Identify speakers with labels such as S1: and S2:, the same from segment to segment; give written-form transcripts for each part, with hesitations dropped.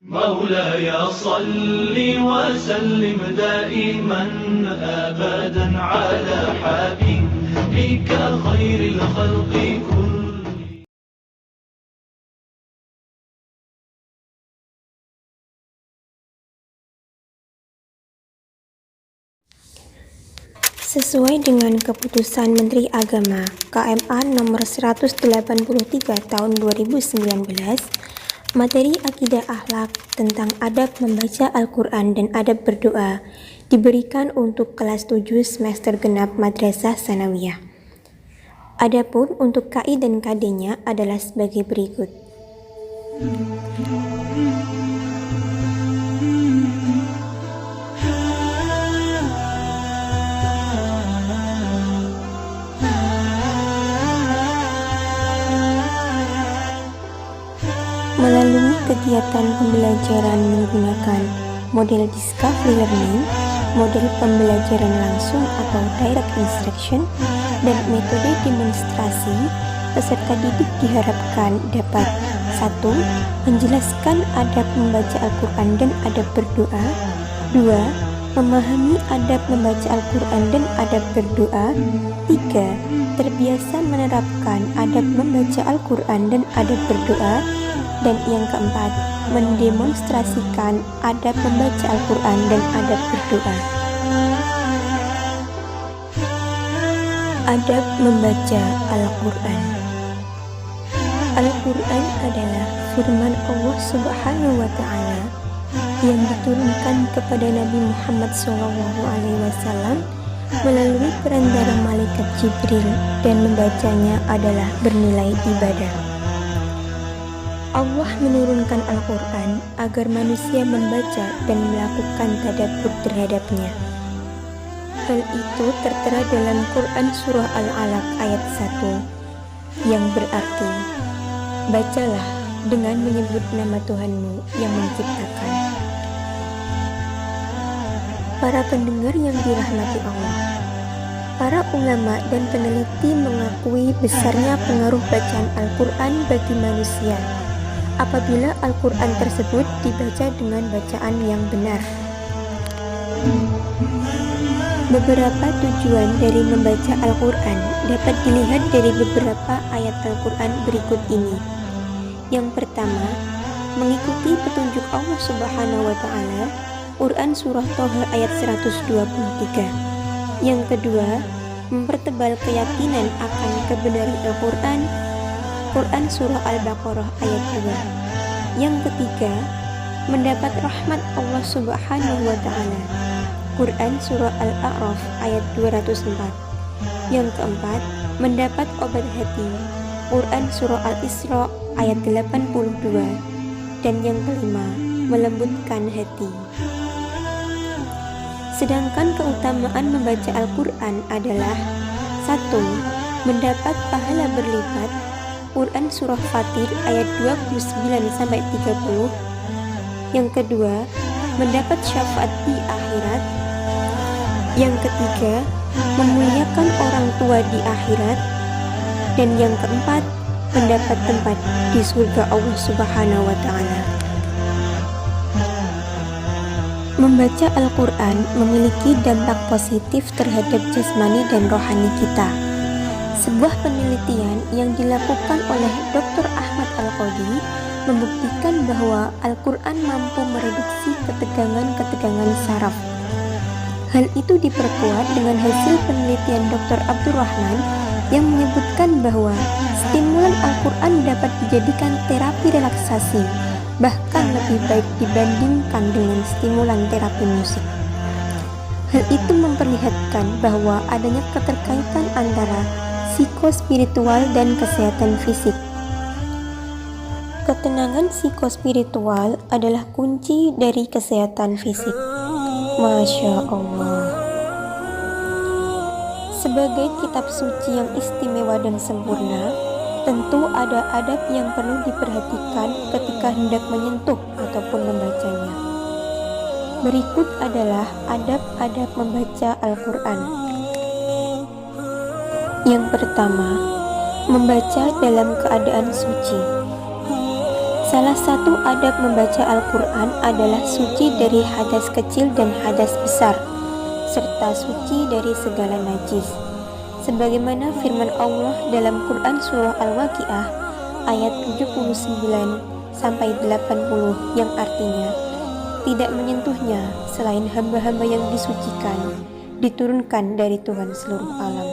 S1: مولاي صل وسلم دائما أبدا على حبيبك خير الخلق كلهم.
S2: Sesuai dengan keputusan Menteri Agama KMA nomor 183 tahun 2019, materi akidah akhlak tentang adab membaca Al-Quran dan adab berdoa diberikan untuk kelas 7 semester genap Madrasah Tsanawiyah. Adapun untuk KI dan KD-nya adalah sebagai berikut. Melalui kegiatan pembelajaran menggunakan model Discovery Learning, model pembelajaran langsung atau Direct Instruction, dan metode demonstrasi, peserta didik diharapkan dapat 1. Menjelaskan adab membaca Al-Quran dan adab berdoa. 2. Memahami adab membaca Al-Quran dan adab berdoa. 3. Terbiasa menerapkan adab membaca Al-Quran dan adab berdoa. Dan yang keempat, mendemonstrasikan adab membaca Al-Quran dan adab berdoa. Adab membaca Al-Quran. Al-Quran adalah firman Allah Subhanahu wa Ta'ala yang diturunkan kepada Nabi Muhammad SAW melalui perantara malaikat Jibril, dan membacanya adalah bernilai ibadah. Allah menurunkan Al-Quran agar manusia membaca dan melakukan tadabbur terhadapnya. Hal itu tertera dalam Quran Surah Al-Alaq ayat 1 yang berarti, bacalah dengan menyebut nama Tuhanmu yang menciptakan. Para pendengar yang dirahmati Allah, para ulama dan peneliti mengakui besarnya pengaruh bacaan Al-Quran bagi manusia apabila Al-Quran tersebut dibaca dengan bacaan yang benar. Beberapa tujuan dari membaca Al-Quran dapat dilihat dari beberapa ayat Al-Quran berikut ini. Yang pertama, mengikuti petunjuk Allah Subhanahu wa Ta'ala, Quran Surah Toha ayat 123. Yang kedua, mempertebal keyakinan akan kebenaran Al-Quran, Quran Surah Al-Baqarah ayat 2. Yang ketiga, mendapat rahmat Allah Subhanahu wa Ta'ala, Quran Surah Al-A'raf ayat 204. Yang keempat, mendapat obat hati, Quran Surah Al-Isra ayat 82. Dan yang kelima, melembutkan hati. Sedangkan keutamaan membaca Al-Quran adalah 1. Mendapat pahala berlipat, Quran Surah Fatir ayat 29-30. Yang kedua, mendapat syafaat di akhirat. Yang ketiga, memuliakan orang tua di akhirat. Dan yang keempat, mendapat tempat di surga Allah Subhanahu wa Ta'ala. Membaca Al-Quran memiliki dampak positif terhadap jasmani dan rohani kita. Sebuah penelitian yang dilakukan oleh Dr. Ahmad Al-Qadi membuktikan bahwa Al-Quran mampu mereduksi ketegangan-ketegangan saraf. Hal itu diperkuat dengan hasil penelitian Dr. Abdurrahman yang menyebutkan bahwa stimulan Al-Quran dapat dijadikan terapi relaksasi, bahkan lebih baik dibandingkan dengan stimulan terapi musik. Hal itu memperlihatkan bahwa adanya keterkaitan antara psikospiritual dan kesehatan fisik. Ketenangan psikospiritual adalah kunci dari kesehatan fisik. Masya Allah. Sebagai kitab suci yang istimewa dan sempurna, tentu ada adab yang perlu diperhatikan ketika hendak menyentuh ataupun membacanya. Berikut adalah adab-adab membaca Al-Quran. Yang pertama, membaca dalam keadaan suci. Salah satu adab membaca Al-Quran adalah suci dari hadas kecil dan hadas besar, serta suci dari segala najis. Sebagaimana firman Allah dalam Quran Surah Al-Waqiah ayat 79-80 yang artinya, tidak menyentuhnya selain hamba-hamba yang disucikan, diturunkan dari Tuhan seluruh alam.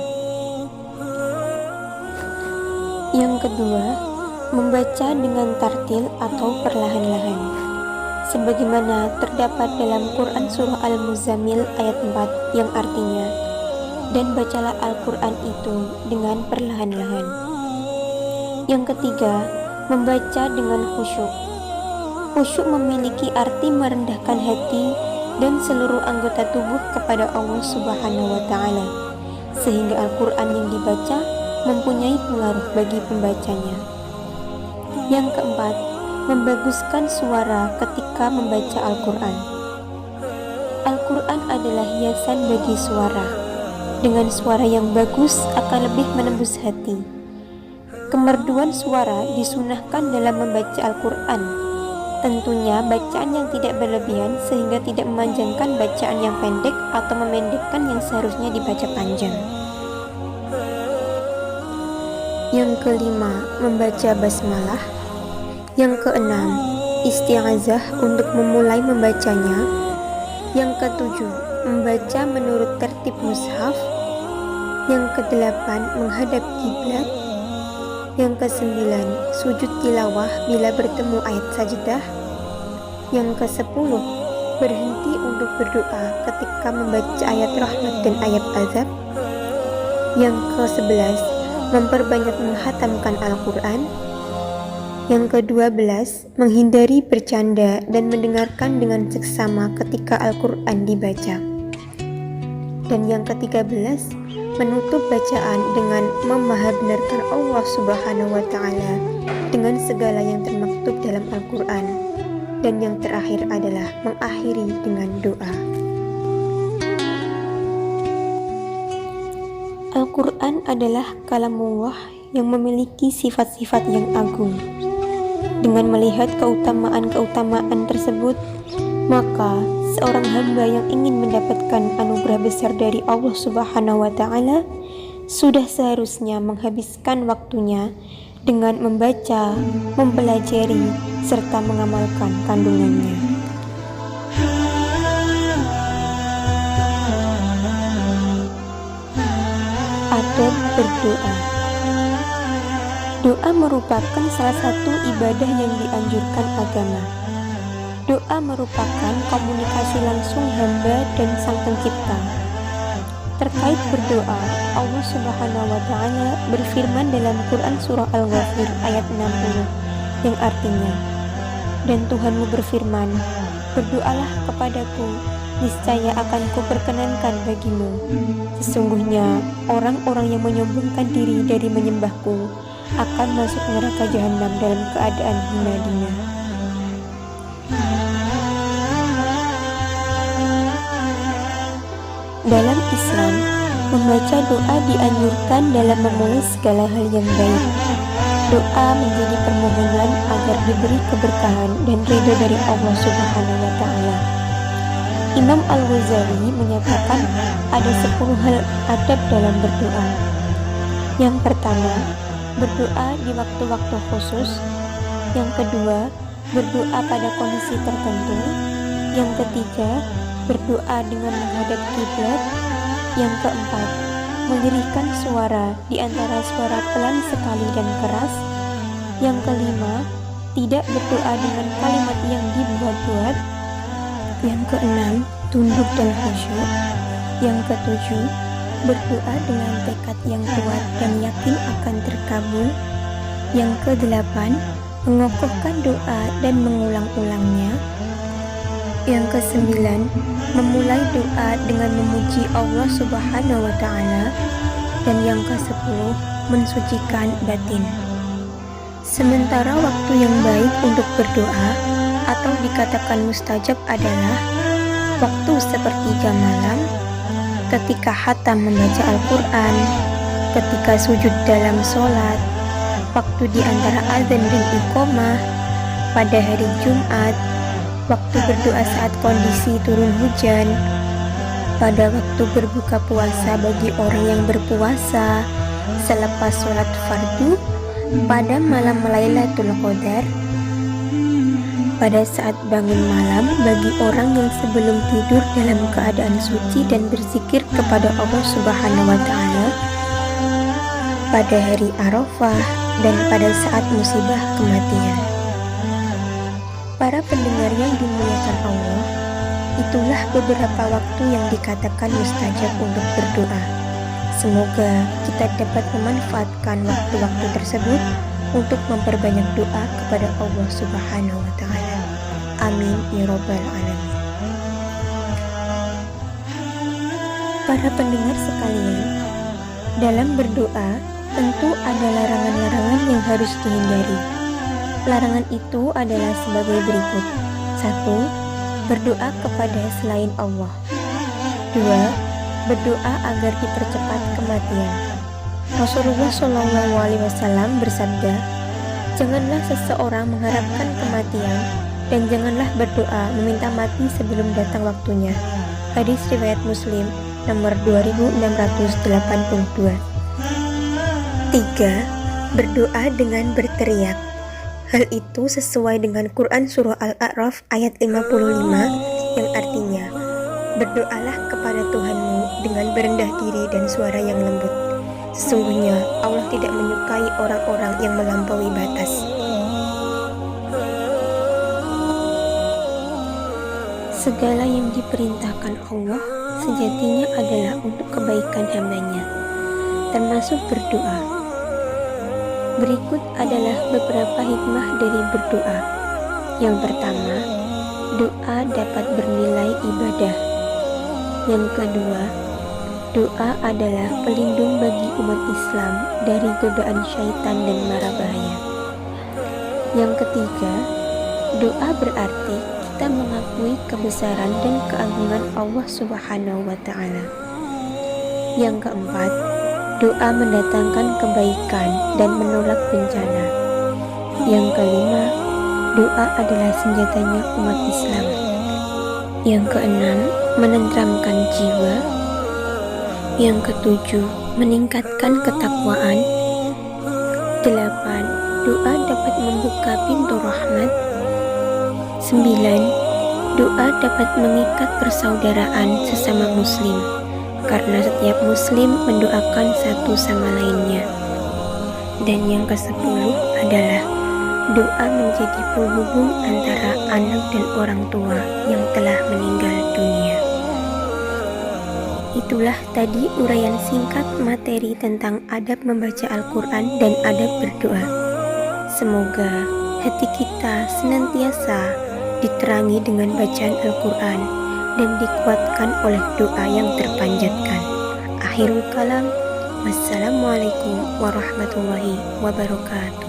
S2: Yang kedua, membaca dengan tartil atau perlahan-lahan, sebagaimana terdapat dalam Quran Surah Al-Muzammil ayat 4 yang artinya, dan bacalah Al-Quran itu dengan perlahan-lahan. Yang ketiga, membaca dengan khusyuk. Khusyuk memiliki arti merendahkan hati dan seluruh anggota tubuh kepada Allah Subhanahu wa Ta'ala, sehingga Al-Quran yang dibaca mempunyai pengaruh bagi pembacanya. Yang keempat, membaguskan suara ketika membaca Al-Quran. Al-Quran adalah hiasan bagi suara. Dengan suara yang bagus akan lebih menembus hati. Kemerduan suara disunahkan dalam membaca Al-Quran. Tentunya bacaan yang tidak berlebihan sehingga tidak memanjangkan bacaan yang pendek atau memendekkan yang seharusnya dibaca panjang. Yang kelima, membaca basmalah. Yang keenam, isti'azah untuk memulai membacanya. Yang ketujuh, membaca menurut tertib mushaf. Yang kedelapan, menghadap kiblat. Yang kesembilan, sujud tilawah bila bertemu ayat sajdah. Yang kesepuluh, berhenti untuk berdoa ketika membaca ayat rahmat dan ayat azab. Yang ke-11, memperbanyak menghatamkan Al-Quran. Yang ke-12, menghindari bercanda dan mendengarkan dengan seksama ketika Al-Quran dibaca. Dan yang ke-13, menutup bacaan dengan memahabenarkan Allah Subhanahu wa Ta'ala dengan segala yang termaktub dalam Al-Quran. Dan yang terakhir adalah mengakhiri dengan doa. Al-Quran adalah kalamullah yang memiliki sifat-sifat yang agung. Dengan melihat keutamaan-keutamaan tersebut, maka seorang hamba yang ingin mendapatkan anugerah besar dari Allah Subhanahu wa Ta'ala sudah seharusnya menghabiskan waktunya dengan membaca, mempelajari, serta mengamalkan kandungannya. Adab berdoa. Doa merupakan salah satu ibadah yang dianjurkan agama. Doa merupakan komunikasi langsung hamba dan Sang Pencipta. Terkait berdoa, Allah Subhanahu wa Ta'ala berfirman dalam Quran Surah Al-Ghafir ayat 60 yang artinya, dan Tuhanmu berfirman, berdoalah kepadaku, niscaya akan kuperkenankan bagimu. Sesungguhnya orang-orang yang menyombongkan diri dari menyembahku akan masuk neraka jahanam dalam keadaan hina-hina. Dalam Islam, membaca doa dianjurkan dalam memulai segala hal yang baik. Doa menjadi permohonan agar diberi keberkahan dan ridho dari Allah Subhanahu wa Ta'ala. Imam Al-Ghazali menyatakan ada 10 hal adab dalam berdoa. Yang pertama, berdoa di waktu-waktu khusus. Yang kedua, berdoa pada kondisi tertentu. Yang ketiga, berdoa dengan menghadap kiblat. Yang keempat, melirihkan suara di antara suara pelan sekali dan keras. Yang kelima, tidak berdoa dengan kalimat yang dibuat-buat. Yang keenam, tunduk dan khusyuk. Yang ketujuh, berdoa dengan tekad yang kuat dan yakin akan terkabul. Yang kedelapan, mengokohkan doa dan mengulang-ulangnya. Yang kesembilan, memulai doa dengan memuji Allah Subhanahu wa Ta'ala. Dan yang ke-10, mensucikan batin. Sementara waktu yang baik untuk berdoa atau dikatakan mustajab adalah waktu sepertiga malam, ketika khatam membaca Al-Quran, ketika sujud dalam sholat, waktu di antara azan dan iqamah, pada hari Jumat, waktu berdoa saat kondisi turun hujan, pada waktu berbuka puasa bagi orang yang berpuasa, selepas sholat fardu, pada malam Lailatul Qadar, pada saat bangun malam bagi orang yang sebelum tidur dalam keadaan suci dan berzikir kepada Allah Subhanahu wa Ta'ala, pada hari Arafah, dan pada saat musibah kematian. Para pendengar yang dimuliakan Allah, itulah beberapa waktu yang dikatakan mustajab untuk berdoa. Semoga kita dapat memanfaatkan waktu-waktu tersebut untuk memperbanyak doa kepada Allah Subhanahu wa Ta'ala. Amin ya Rabbal Alamin. Para pendengar sekalian, dalam berdoa tentu ada larangan-larangan yang harus dihindari. Larangan itu adalah sebagai berikut. 1. Berdoa kepada selain Allah. 2. Berdoa agar dipercepat kematian. Rasulullah SAW bersabda, "Janganlah seseorang mengharapkan kematian dan janganlah berdoa meminta mati sebelum datang waktunya." Hadis riwayat Muslim nomor 2682. 3. Berdoa dengan berteriak. Hal itu sesuai dengan Quran Surah Al-A'raf ayat 55 yang artinya, "Berdoalah kepada Tuhanmu dengan berendah diri dan suara yang lembut. Sesungguhnya Allah tidak menyukai orang-orang yang melampaui batas." Segala yang diperintahkan Allah sejatinya adalah untuk kebaikan hamba-Nya, termasuk berdoa. Berikut adalah beberapa hikmah dari berdoa. Yang pertama, doa dapat bernilai ibadah. Yang kedua, doa adalah pelindung bagi umat Islam dari godaan syaitan dan mara bahaya. Yang ketiga, doa berarti kita mengakui kebesaran dan keagungan Allah Subhanahu wa Ta'ala. Yang keempat, doa mendatangkan kebaikan dan menolak bencana. Yang kelima, doa adalah senjatanya umat Islam. Yang keenam, menenteramkan jiwa. Yang ketujuh, meningkatkan ketakwaan. 8. Doa dapat membuka pintu rahmat. 9. Doa dapat mengikat persaudaraan sesama muslim, karena setiap muslim mendoakan satu sama lainnya. Dan yang ke-10 adalah doa menjadi penghubung antara anak dan orang tua yang telah meninggal dunia. Itulah tadi uraian singkat materi tentang adab membaca Al-Quran dan adab berdoa. Semoga hati kita senantiasa diterangi dengan bacaan Al-Quran dan dikuatkan oleh doa yang terpanjatkan. Akhirul kalam, wassalamualaikum warahmatullahi wabarakatuh.